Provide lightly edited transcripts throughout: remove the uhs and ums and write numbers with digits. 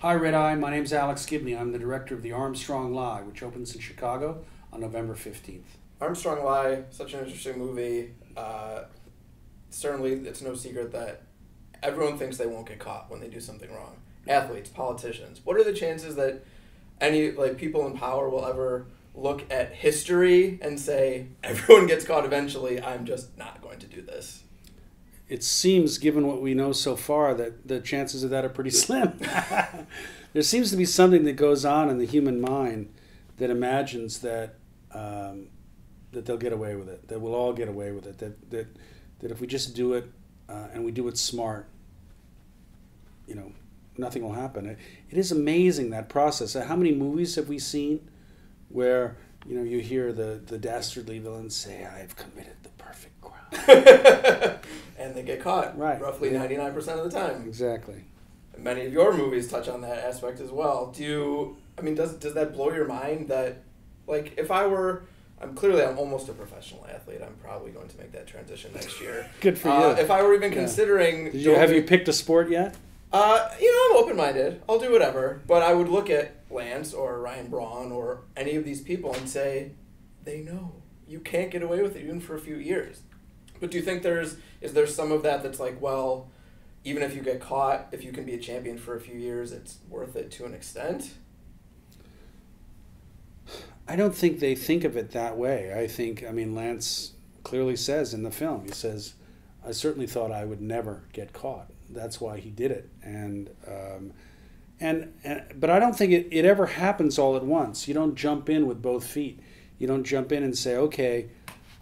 Hi, Red Eye. My name's Alex Gibney. I'm the director of the Armstrong Lie, which opens in Chicago on November 15th. Armstrong Lie, such an interesting movie. Certainly, it's no secret that everyone thinks they won't get caught when they do something wrong. Athletes, politicians. What are the chances that any people in power will ever look at history and say, everyone gets caught eventually, I'm just not going to do this? It seems, given what we know so far, that the chances of that are pretty slim. There seems to be something that goes on in the human mind that imagines that that they'll get away with it, that we'll all get away with it, that if we just do it and we do it smart, nothing will happen. It is amazing, that process. How many movies have we seen where you hear the dastardly villains say, "I've committed the perfect crime," and they get caught, right? Roughly 99% of the time. Exactly. Many of your movies touch on that aspect as well. Does that blow your mind that, if I'm almost a professional athlete. I'm probably going to make that transition next year. Good for you. If I were even considering... Have you picked a sport yet? I'm open-minded. I'll do whatever. But I would look at Lance or Ryan Braun or any of these people and say, they know. You can't get away with it even for a few years. But do you think is there some of that that's even if you get caught, if you can be a champion for a few years, it's worth it to an extent? I don't think they think of it that way. Lance clearly says in the film, he says, I certainly thought I would never get caught. That's why he did it. But I don't think it ever happens all at once. You don't jump in with both feet. You don't jump in and say, okay,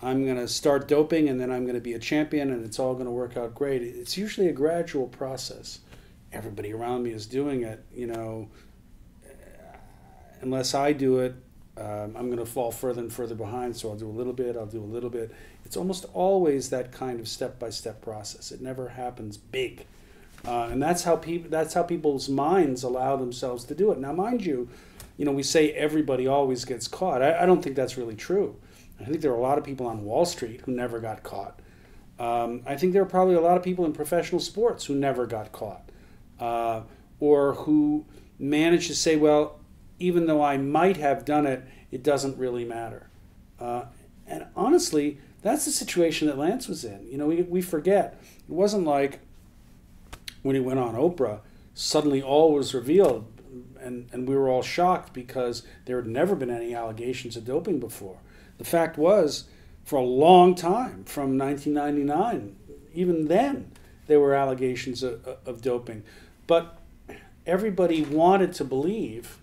I'm going to start doping and then I'm going to be a champion and it's all going to work out great. It's usually a gradual process. Everybody around me is doing it, unless I do it, I'm going to fall further and further behind, so I'll do a little bit. It's almost always that kind of step-by-step process. It never happens big. And that's how people's minds allow themselves to do it. Now, mind you, we say everybody always gets caught. I don't think that's really true. I think there are a lot of people on Wall Street who never got caught. I think there are probably a lot of people in professional sports who never got caught. Or who managed to say, well, even though I might have done it, it doesn't really matter. And honestly, that's the situation that Lance was in. We forget. It wasn't like when he went on Oprah, suddenly all was revealed and we were all shocked because there had never been any allegations of doping before. The fact was, for a long time, from 1999, even then, there were allegations of doping. But everybody wanted to believe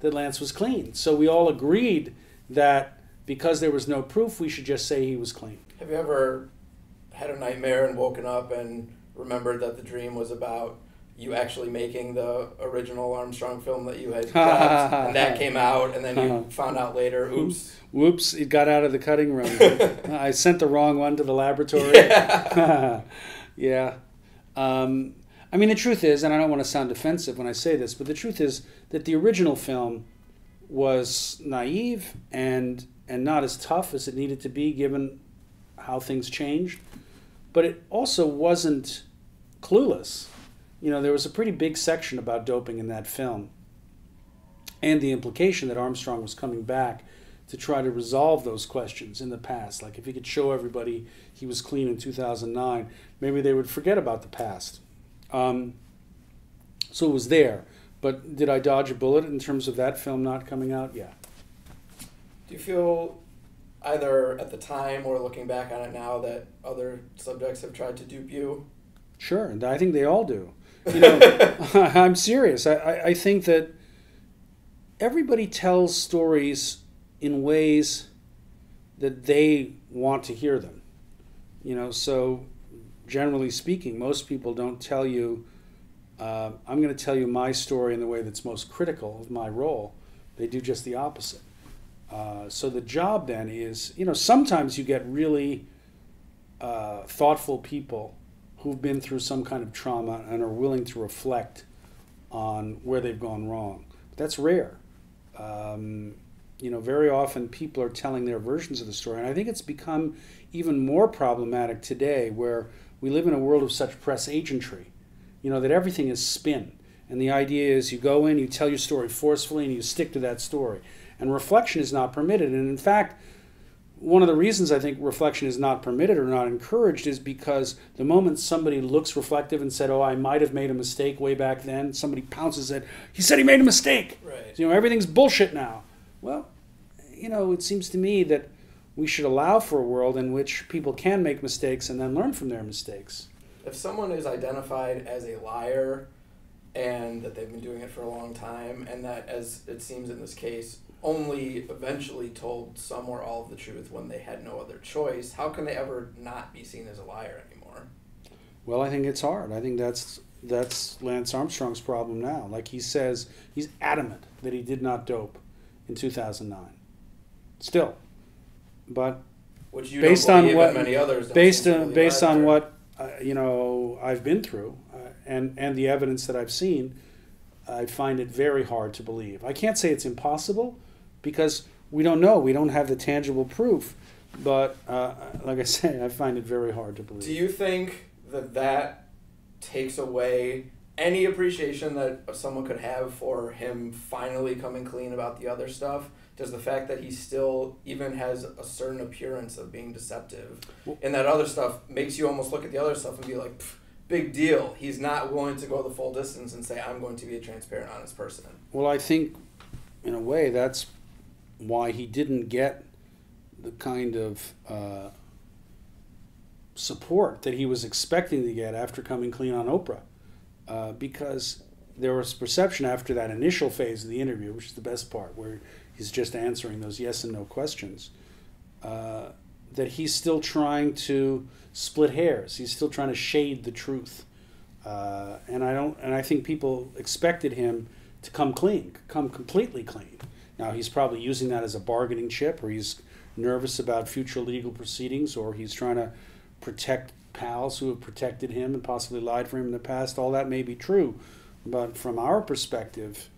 that Lance was clean. So we all agreed that because there was no proof, we should just say he was clean. Have you ever had a nightmare and woken up and remembered that the dream was about you actually making the original Armstrong film that you had got, and that came out, and then you found out later, oops. Whoops, it got out of the cutting room. I sent the wrong one to the laboratory. Yeah. The truth is, and I don't want to sound defensive when I say this, but the truth is that the original film was naive and not as tough as it needed to be given how things changed. But it also wasn't clueless. There was a pretty big section about doping in that film and the implication that Armstrong was coming back to try to resolve those questions in the past. Like if he could show everybody he was clean in 2009, maybe they would forget about the past. So it was there. But did I dodge a bullet in terms of that film not coming out? Yeah. Do you feel either at the time or looking back on it now that other subjects have tried to dupe you? Sure, and I think they all do. I'm serious. I think that everybody tells stories in ways that they want to hear them. So generally speaking, most people don't tell you, I'm going to tell you my story in the way that's most critical of my role. They do just the opposite. So the job then is, sometimes you get really thoughtful people who've been through some kind of trauma and are willing to reflect on where they've gone wrong. But that's rare. Very often people are telling their versions of the story. And I think it's become even more problematic today where we live in a world of such press agentry, that everything is spin. And the idea is you go in, you tell your story forcefully, and you stick to that story. And reflection is not permitted. And in fact, one of the reasons I think reflection is not permitted or not encouraged is because the moment somebody looks reflective and said, oh, I might have made a mistake way back then, somebody pounces at, he said he made a mistake. Right. So, everything's bullshit now. Well, it seems to me that we should allow for a world in which people can make mistakes and then learn from their mistakes. If someone is identified as a liar and that they've been doing it for a long time and that, as it seems in this case, only eventually told some or all of the truth when they had no other choice, how can they ever not be seen as a liar anymore? Well, I think it's hard. I think that's Lance Armstrong's problem now. Like he says, he's adamant that he did not dope in 2009. Still. But which you based don't on believe what and many others don't based seem to on believe based on either. what I've been through and the evidence that I've seen, I find it very hard to believe. I can't say it's impossible because we don't know. We don't have the tangible proof. But like I say, I find it very hard to believe. Do you think that takes away any appreciation that someone could have for him finally coming clean about the other stuff? Does the fact that he still even has a certain appearance of being deceptive in that other stuff makes you almost look at the other stuff and be like, big deal. He's not willing to go the full distance and say, I'm going to be a transparent, honest person. Well, I think in a way that's why he didn't get the kind of support that he was expecting to get after coming clean on Oprah. Because there was perception after that initial phase of the interview, which is the best part, where he's just answering those yes and no questions, that he's still trying to split hairs. He's still trying to shade the truth. And I think people expected him to come clean, come completely clean. Now, he's probably using that as a bargaining chip, or he's nervous about future legal proceedings, or he's trying to protect pals who have protected him and possibly lied for him in the past. All that may be true. But from our perspective,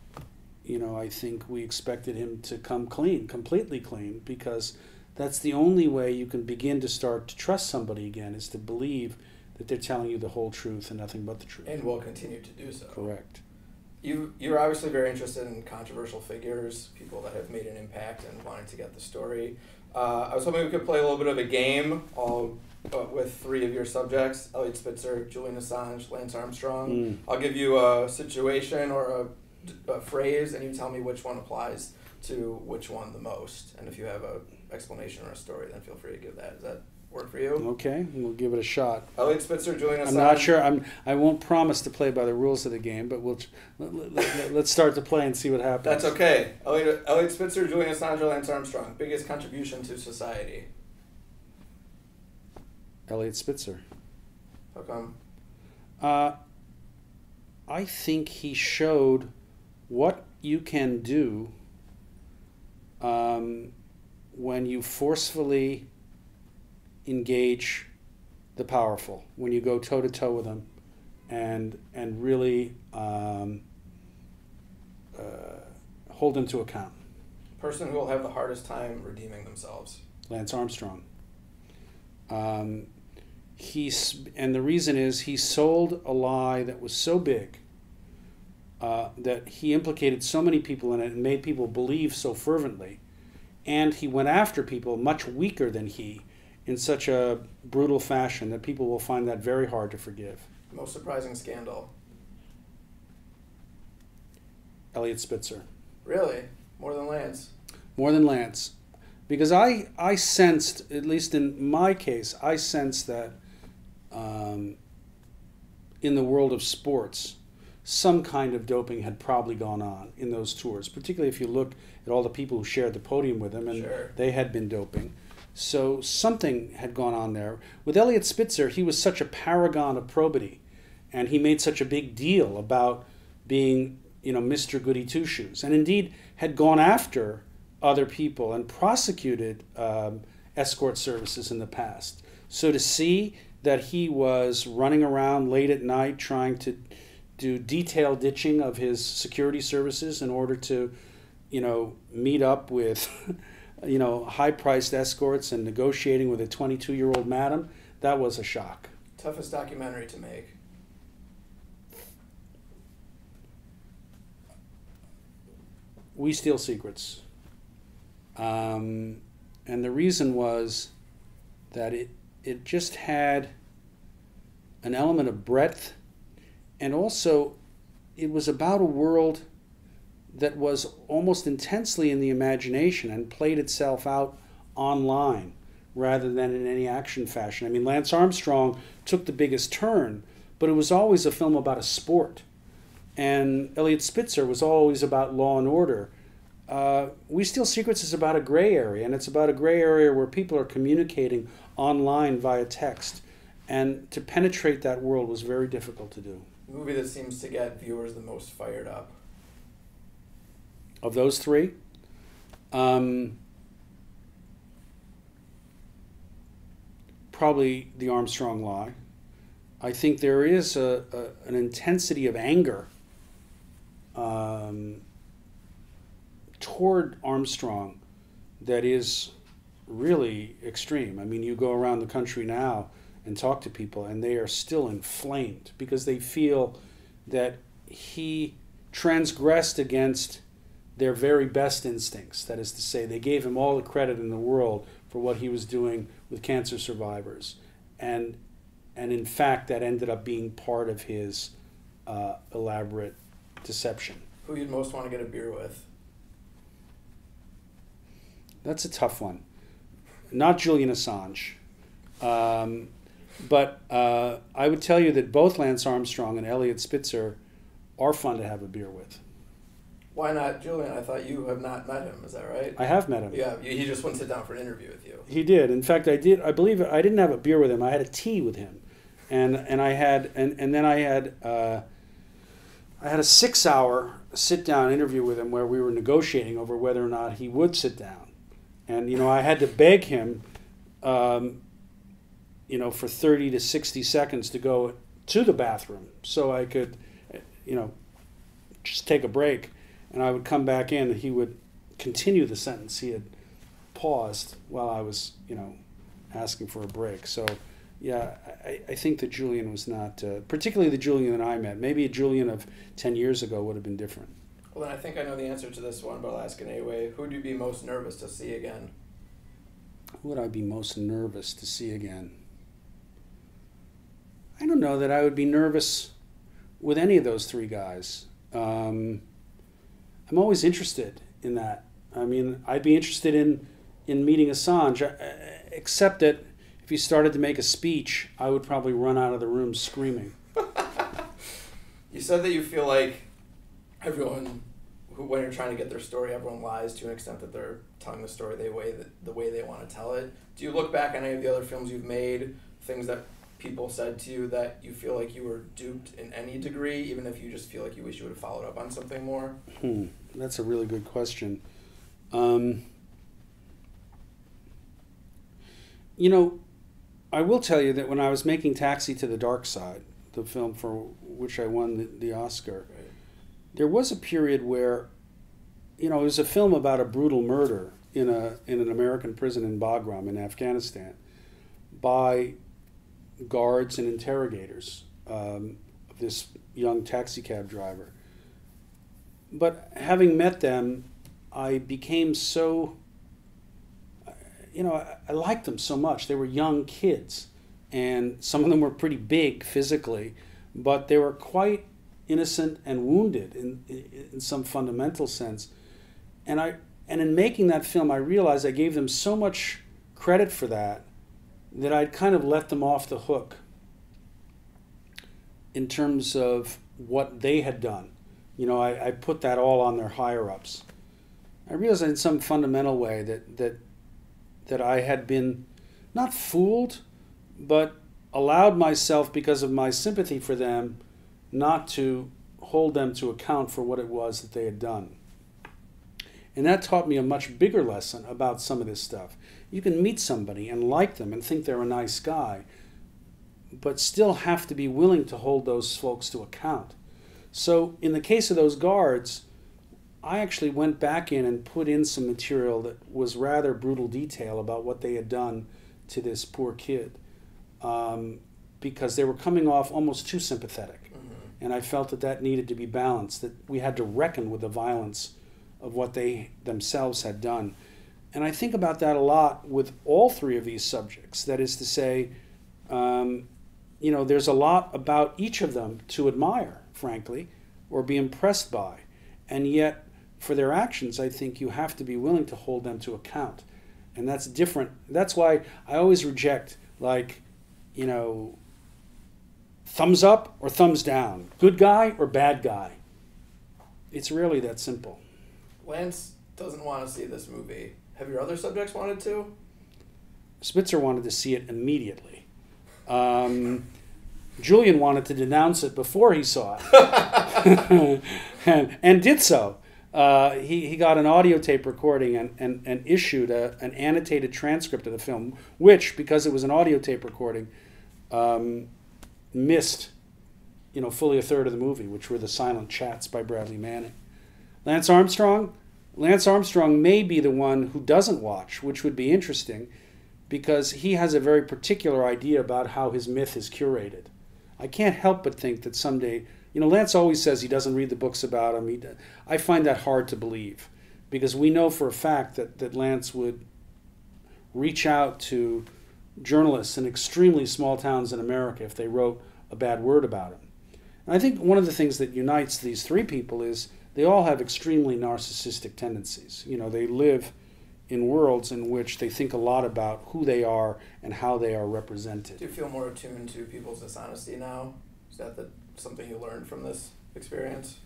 I think we expected him to come clean, completely clean, because that's the only way you can begin to start to trust somebody again, is to believe that they're telling you the whole truth and nothing but the truth. And will continue to do so. Correct. You're obviously very interested in controversial figures, people that have made an impact and wanting to get the story. I was hoping we could play a little bit of a game, all with three of your subjects: Eliot Spitzer, Julian Assange, Lance Armstrong. I'll give you a situation or a phrase, and you tell me which one applies to which one the most. And if you have an explanation or a story, then feel free to give that. Does that work for you? Okay, we'll give it a shot. Eliot Spitzer, Julian Assange. I'm not sure. I won't promise to play by the rules of the game, but let's start to play and see what happens. That's okay. Eliot Spitzer, Julian Assange, or Lance Armstrong. Biggest contribution to society. Eliot Spitzer. How come? I think he showed what you can do when you forcefully engage the powerful, when you go toe-to-toe with them and really hold them to account. Person who will have the hardest time redeeming themselves. Lance Armstrong. And the reason is he sold a lie that was so big that he implicated so many people in it and made people believe so fervently, and he went after people much weaker than he in such a brutal fashion that people will find that very hard to forgive. Most surprising scandal. Eliot Spitzer. Really? More than Lance? More than Lance. Because I sensed, at least in my case, I sensed that in the world of sports, some kind of doping had probably gone on in those tours, particularly if you look at all the people who shared the podium with him, and Sure. they had been doping. So something had gone on there. With Eliot Spitzer, he was such a paragon of probity, and he made such a big deal about being, Mr. Goody Two-Shoes, and indeed had gone after other people and prosecuted escort services in the past. So to see that he was running around late at night trying to do detail ditching of his security services in order to, meet up with, high-priced escorts and negotiating with a 22-year-old madam, that was a shock. Toughest documentary to make. We Steal Secrets. And the reason was that it just had an element of breadth, and also it was about a world that was almost intensely in the imagination and played itself out online rather than in any action fashion. I mean, Lance Armstrong took the biggest turn, but it was always a film about a sport. And Eliot Spitzer was always about law and order. We Steal Secrets is about a gray area, and it's about a gray area where people are communicating online via text. And to penetrate that world was very difficult to do. The movie that seems to get viewers the most fired up. Of those three, probably The Armstrong Lie. I think there is an intensity of anger toward Armstrong that is really extreme. I mean, you go around the country now and talk to people, and they are still inflamed because they feel that he transgressed against their very best instincts. That is to say, they gave him all the credit in the world for what he was doing with cancer survivors. And in fact, that ended up being part of his elaborate deception. Who you'd most want to get a beer with? That's a tough one. Not Julian Assange. But I would tell you that both Lance Armstrong and Eliot Spitzer are fun to have a beer with. Why not Julian? I thought you have not met him. Is that right? I have met him. Yeah, he just wouldn't sit down for an interview with you. He did. In fact, I did. I believe I didn't have a beer with him. I had a tea with him, and then I had a 6-hour sit-down interview with him where we were negotiating over whether or not he would sit down, and I had to beg him, for 30 to 60 seconds to go to the bathroom so I could, just take a break. And I would come back in, and he would continue the sentence he had paused while I was, asking for a break. So, yeah, I think that Julian was not, particularly the Julian that I met. Maybe a Julian of 10 years ago would have been different. Well, then I think I know the answer to this one, but I'll ask it anyway. Who would you be most nervous to see again? Who would I be most nervous to see again? I don't know that I would be nervous with any of those three guys. I'm always interested in that. I mean, I'd be interested in meeting Assange, except that if he started to make a speech, I would probably run out of the room screaming. You said that you feel like everyone, when you're trying to get their story, everyone lies to an extent that they're telling the story the way they want to tell it. Do you look back on any of the other films you've made, things that people said to you that you feel like you were duped in any degree, even if you just feel like you wish you would have followed up on something more? That's a really good question. I will tell you that when I was making Taxi to the Dark Side, the film for which I won the Oscar, Right. There was a period where, it was a film about a brutal murder in an American prison in Bagram in Afghanistan by guards and interrogators of this young taxi cab driver. But having met them, I became so, I liked them so much. They were young kids, and some of them were pretty big physically, but they were quite innocent and wounded in some fundamental sense. And in making that film, I realized I gave them so much credit for that I'd kind of let them off the hook in terms of what they had done. I put that all on their higher-ups. I realized in some fundamental way that I had been not fooled, but allowed myself, because of my sympathy for them, not to hold them to account for what it was that they had done. And that taught me a much bigger lesson about some of this stuff. You can meet somebody and like them and think they're a nice guy, but still have to be willing to hold those folks to account. So in the case of those guards, I actually went back in and put in some material that was rather brutal detail about what they had done to this poor kid, because they were coming off almost too sympathetic. Mm-hmm. And I felt that needed to be balanced, that we had to reckon with the violence of what they themselves had done. And I think about that a lot with all three of these subjects. That is to say, there's a lot about each of them to admire, frankly, or be impressed by. And yet, for their actions, I think you have to be willing to hold them to account. And that's different. That's why I always reject, thumbs up or thumbs down, good guy or bad guy. It's really that simple. Lance doesn't want to see this movie. Have your other subjects wanted to? Spitzer wanted to see it immediately. Julian wanted to denounce it before he saw it, and did so. He got an audio tape recording and issued an annotated transcript of the film, which, because it was an audio tape recording, missed fully a third of the movie, which were the silent chats by Bradley Manning. Lance Armstrong may be the one who doesn't watch, which would be interesting, because he has a very particular idea about how his myth is curated. I can't help but think that someday, Lance always says he doesn't read the books about him. I find that hard to believe, because we know for a fact that Lance would reach out to journalists in extremely small towns in America if they wrote a bad word about him. And I think one of the things that unites these three people is they all have extremely narcissistic tendencies. They live in worlds in which they think a lot about who they are and how they are represented. Do you feel more attuned to people's dishonesty now? Is that something you learned from this experience?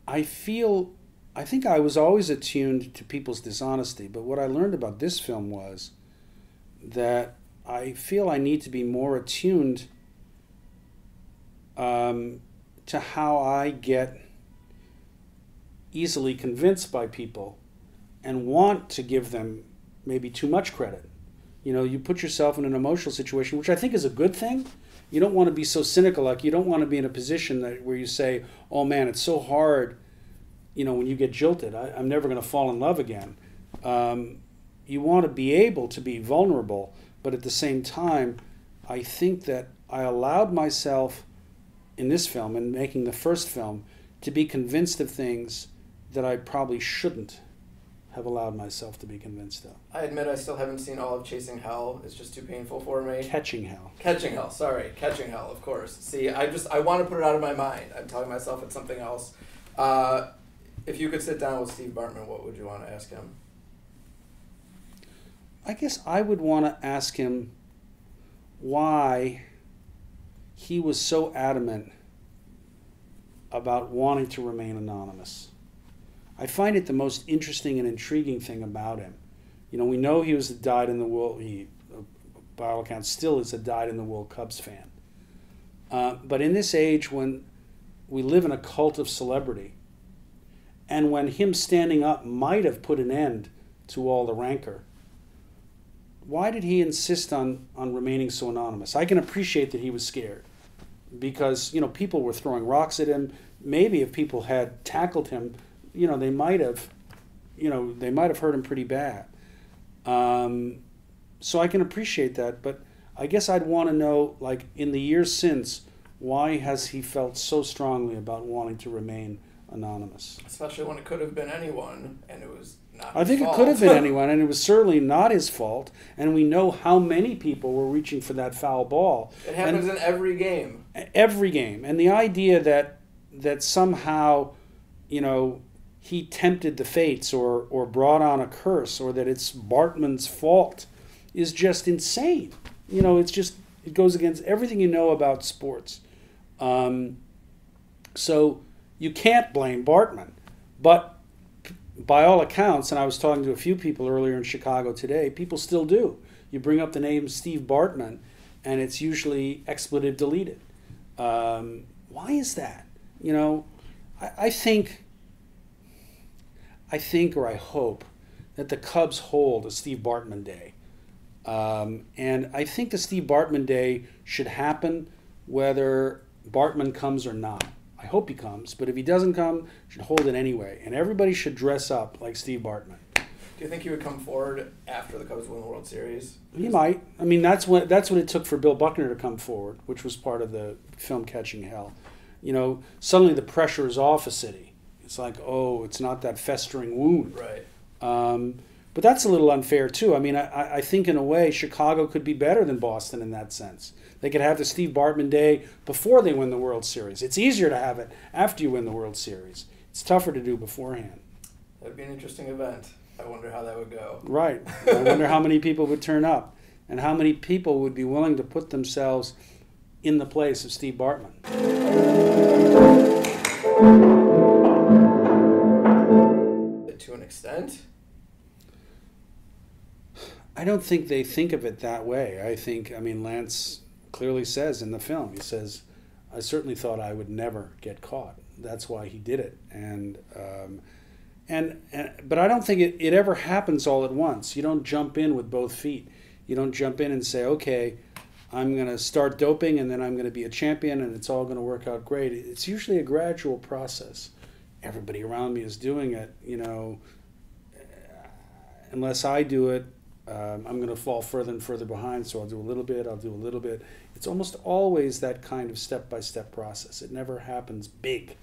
I think I was always attuned to people's dishonesty, but what I learned about this film was that I feel I need to be more attuned to how I get easily convinced by people and want to give them maybe too much credit. You put yourself in an emotional situation, which I think is a good thing. You don't want to be so cynical. You don't want to be in a position where you say, oh man, it's so hard, when you get jilted. I'm never going to fall in love again. You want to be able to be vulnerable, but at the same time, I think that I allowed myself in this film, and making the first film, to be convinced of things that I probably shouldn't have allowed myself to be convinced of. I admit I still haven't seen all of Chasing Hell. It's just too painful for me. Catching Hell. Catching Hell, of course. See, I want to put it out of my mind. I'm telling myself it's something else. If you could sit down with Steve Bartman, what would you want to ask him? I guess I would want to ask him why he was so adamant about wanting to remain anonymous. I find it the most interesting and intriguing thing about him. We know he was a dyed-in-the-wool, by all accounts still is a dyed-in-the-wool Cubs fan. But in this age when we live in a cult of celebrity, and when him standing up might have put an end to all the rancor, why did he insist on remaining so anonymous? I can appreciate that he was scared, because people were throwing rocks at him. Maybe if people had tackled him, they might have hurt him pretty bad. So I can appreciate that, but I guess I'd want to know, in the years since, why has he felt so strongly about wanting to remain anonymous? Especially when it could have been anyone, and it was not I think his fault. It could have been anyone, and it was certainly not his fault, and we know how many people were reaching for that foul ball. It happens in every game. Every game. And the idea that somehow, he tempted the fates or brought on a curse, or that it's Bartman's fault, is just insane. It goes against everything you know about sports. So you can't blame Bartman. But by all accounts, and I was talking to a few people earlier in Chicago today, people still do. You bring up the name Steve Bartman, and it's usually expletive deleted. Why is that? I think, or I hope, that the Cubs hold a Steve Bartman Day. And I think the Steve Bartman Day should happen whether Bartman comes or not. I hope he comes, but if he doesn't come, should hold it anyway. And everybody should dress up like Steve Bartman. Do you think he would come forward after the Cubs win the World Series? He might. I mean, that's what it took for Bill Buckner to come forward, which was part of the film Catching Hell. Suddenly the pressure is off a city. It's like, oh, it's not that festering wound. Right. But that's a little unfair too. I mean, I think in a way Chicago could be better than Boston in that sense. They could have the Steve Bartman day before they win the World Series. It's easier to have it after you win the World Series. It's tougher to do beforehand. That would be an interesting event. I wonder how that would go. Right. I wonder how many people would turn up and how many people would be willing to put themselves in the place of Steve Bartman. To an extent? I don't think they think of it that way. I mean, Lance clearly says in the film, he says, I certainly thought I would never get caught. That's why he did it. But I don't think it ever happens all at once. You don't jump in with both feet. You don't jump in and say, okay, I'm going to start doping and then I'm going to be a champion and it's all going to work out great. It's usually a gradual process. Everybody around me is doing it, you know. Unless I do it, I'm going to fall further and further behind, so I'll do a little bit, I'll do a little bit. It's almost always that kind of step-by-step process. It never happens big.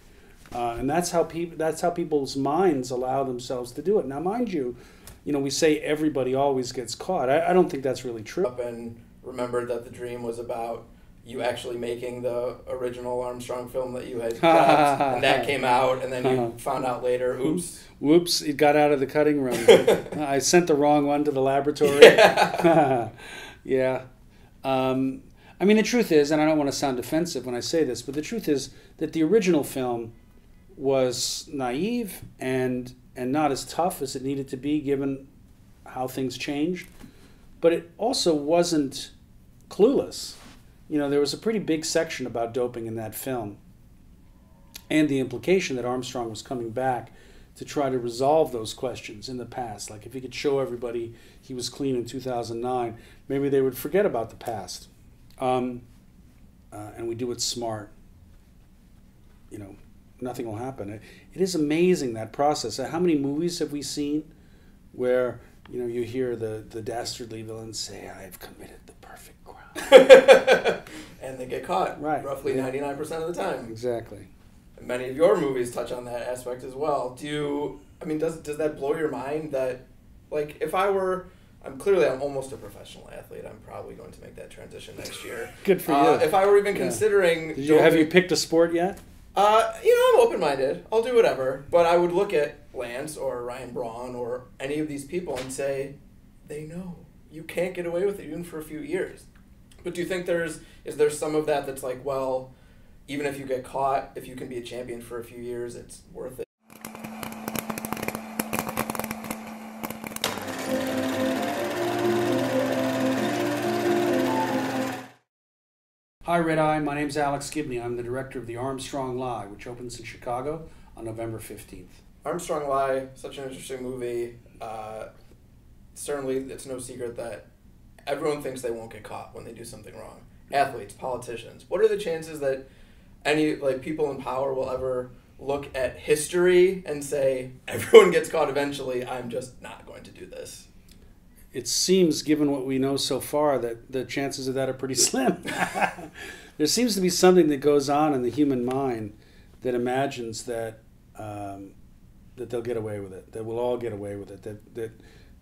And that's how people's minds allow themselves to do it. Now, mind you, we say everybody always gets caught. I don't think that's really true. Up and remembered that the dream was about you actually making the original Armstrong film that you had got, and that came out, and then you found out later, oops. Whoops, it got out of the cutting room. I sent the wrong one to the laboratory. Yeah. I mean, the truth is, and I don't want to sound defensive when I say this, but the truth is that the original film was naive and not as tough as it needed to be given how things changed. But it also wasn't clueless. There was a pretty big section about doping in that film and the implication that Armstrong was coming back to try to resolve those questions in the past. Like if he could show everybody he was clean in 2009, maybe they would forget about the past. And we do it smart. Nothing will happen. It is amazing, that process. How many movies have we seen where you hear the dastardly villain say, "I have committed the perfect crime," and they get caught. Right. Roughly 99% of the time. Exactly. And many of your movies touch on that aspect as well. Does that blow your mind that, like, if I'm almost a professional athlete. I'm probably going to make that transition next year. Good for you. If I were even considering... Have you picked a sport yet? I'm open-minded. I'll do whatever. But I would look at Lance or Ryan Braun or any of these people and say, they know. You can't get away with it even for a few years. But do you think is there some of that that's like, well, even if you get caught, if you can be a champion for a few years, it's worth it? Hi, Red Eye. My name's Alex Gibney. I'm the director of the Armstrong Lie, which opens in Chicago on November 15th. Armstrong Lie, such an interesting movie. Certainly, it's no secret that everyone thinks they won't get caught when they do something wrong. Athletes, politicians. What are the chances that any people in power will ever look at history and say, everyone gets caught eventually, I'm just not going to do this? It seems, given what we know so far, that the chances of that are pretty slim. There seems to be something that goes on in the human mind that imagines that they'll get away with it, that we'll all get away with it, that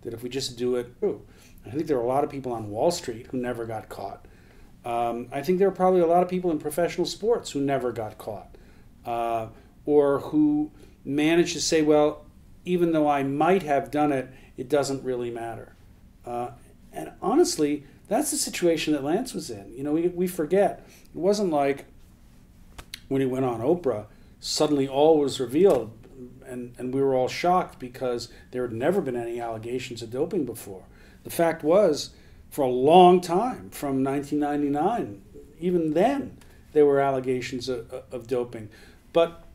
if we just do it. I think there are a lot of people on Wall Street who never got caught. I think there are probably a lot of people in professional sports who never got caught, or who managed to say, well, even though I might have done it, it doesn't really matter. And honestly, that's the situation that Lance was in. We forget. It wasn't like when he went on Oprah, suddenly all was revealed and we were all shocked because there had never been any allegations of doping before. The fact was, for a long time, from 1999, even then, there were allegations of doping. But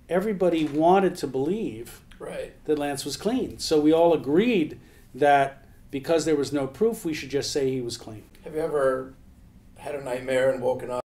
everybody wanted to believe that Lance was clean. So we all agreed that because there was no proof, we should just say he was clean. Have you ever had a nightmare and woken up